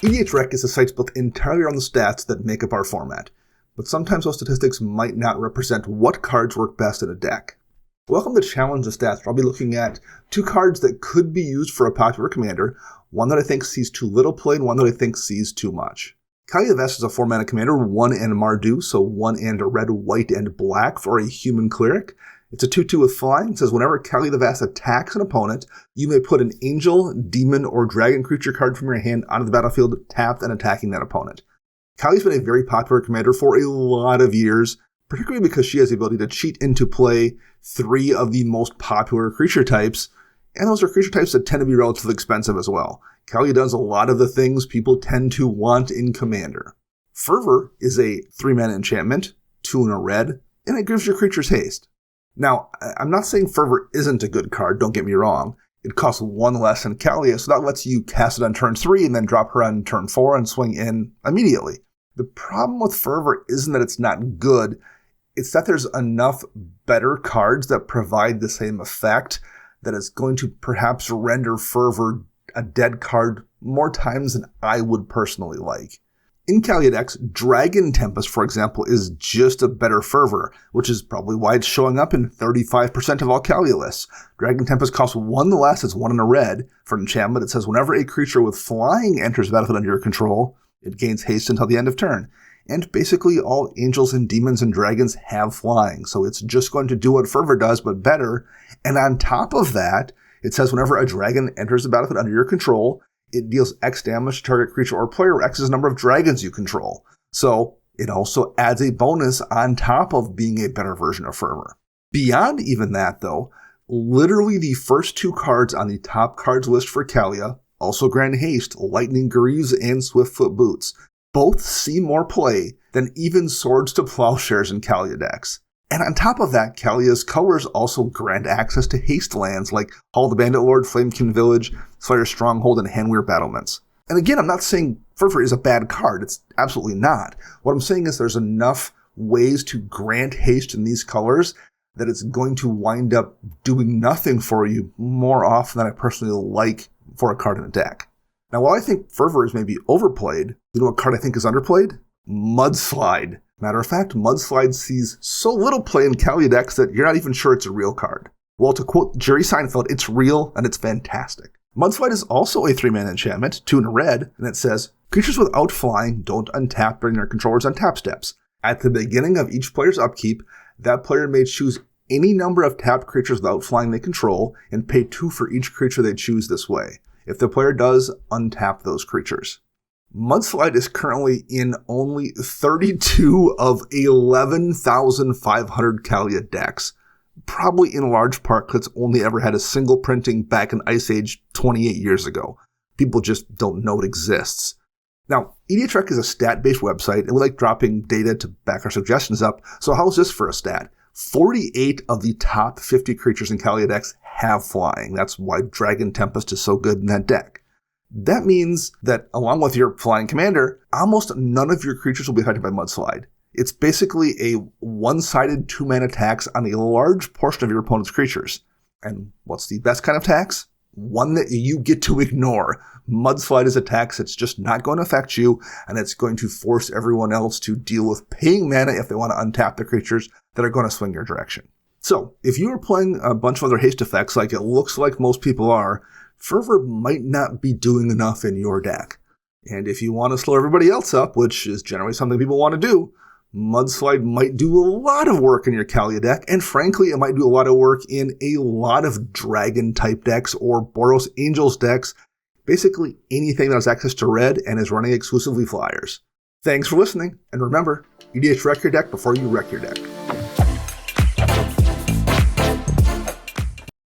EDHREC is a site built entirely around the stats that make up our format, but sometimes those statistics might not represent what cards work best in a deck. Welcome to Challenge the Stats, where I'll be looking at 2 cards that could be used for a popular commander, one that I think sees too little play and one that I think sees too much. Kaalia is a 4-mana commander, 1 and Mardu, so 1 and red, white, and black for a human cleric. It's a 2-2 with flying. It says whenever Kaalia the Vast attacks an opponent, you may put an angel, demon, or dragon creature card from your hand onto the battlefield, tapped and attacking that opponent. Kaalia's been a very popular commander for a lot of years, particularly because she has the ability to cheat into play 3 of the most popular creature types, and those are creature types that tend to be relatively expensive as well. Kaalia does a lot of the things people tend to want in Commander. Fervor is a 3-mana enchantment, 2 and a red, and it gives your creatures haste. Now, I'm not saying Fervor isn't a good card, don't get me wrong. It costs 1 less than Kaalia, so that lets you cast it on turn 3 and then drop her on turn 4 and swing in immediately. The problem with Fervor isn't that it's not good, it's that there's enough better cards that provide the same effect that it's going to perhaps render Fervor a dead card more times than I would personally like. In Kaalia decks, Dragon Tempest, for example, is just a better Fervor, which is probably why it's showing up in 35% of all Kaalia lists. Dragon Tempest costs 1 less, it's 1 and a red. For an enchantment, it says whenever a creature with flying enters the battlefield under your control, it gains haste until the end of turn. And basically all angels and demons and dragons have flying, so it's just going to do what Fervor does, but better. And on top of that, it says whenever a dragon enters the battlefield under your control, it deals X damage to target creature or player, or X's number of dragons you control. So it also adds a bonus on top of being a better version of Fervor. Beyond even that, though, literally the first 2 cards on the top cards list for Kaalia also grant haste, Lightning Greaves and Swiftfoot Boots. Both see more play than even Swords to Plowshares in Kaalia decks. And on top of that, Kaalia's colors also grant access to haste lands like Hall of the Bandit Lord, Flamekin Village, Slayer's Stronghold, and Handweir Battlements. And again, I'm not saying Fervor is a bad card. It's absolutely not. What I'm saying is there's enough ways to grant haste in these colors that it's going to wind up doing nothing for you more often than I personally like for a card in a deck. Now, while I think Fervor is maybe overplayed, you know what card I think is underplayed? Mudslide. Matter of fact, Mudslide sees so little play in Kaalia decks that you're not even sure it's a real card. Well, to quote Jerry Seinfeld, it's real and it's fantastic. Mudslide is also a 3-mana enchantment, 2 and a red, and it says, creatures without flying don't untap during their controller's untap steps. At the beginning of each player's upkeep, that player may choose any number of tapped creatures without flying they control and pay 2 for each creature they choose this way, if the player does untap those creatures. Mudslide is currently in only 32 of 11,500 Kaalia decks, probably in large part because it's only ever had a single printing back in Ice Age 28 years ago. People just don't know it exists. Now, EDHREC is a stat-based website, and we like dropping data to back our suggestions up, so how's this for a stat? 48 of the top 50 creatures in Kaalia decks have flying. That's why Dragon Tempest is so good in that deck. That means that, along with your flying commander, almost none of your creatures will be affected by Mudslide. It's basically a one-sided 2-mana tax on a large portion of your opponent's creatures. And what's the best kind of tax? One that you get to ignore. Mudslide is a tax that's just not going to affect you, and it's going to force everyone else to deal with paying mana if they want to untap the creatures that are going to swing your direction. So, if you are playing a bunch of other haste effects like it looks like most people are, Fervor might not be doing enough in your deck. And if you want to slow everybody else up, which is generally something people want to do, Mudslide might do a lot of work in your Kaalia deck, and frankly, it might do a lot of work in a lot of Dragon-type decks or Boros Angels decks, basically anything that has access to red and is running exclusively flyers. Thanks for listening, and remember, EDHREC your deck before you wreck your deck.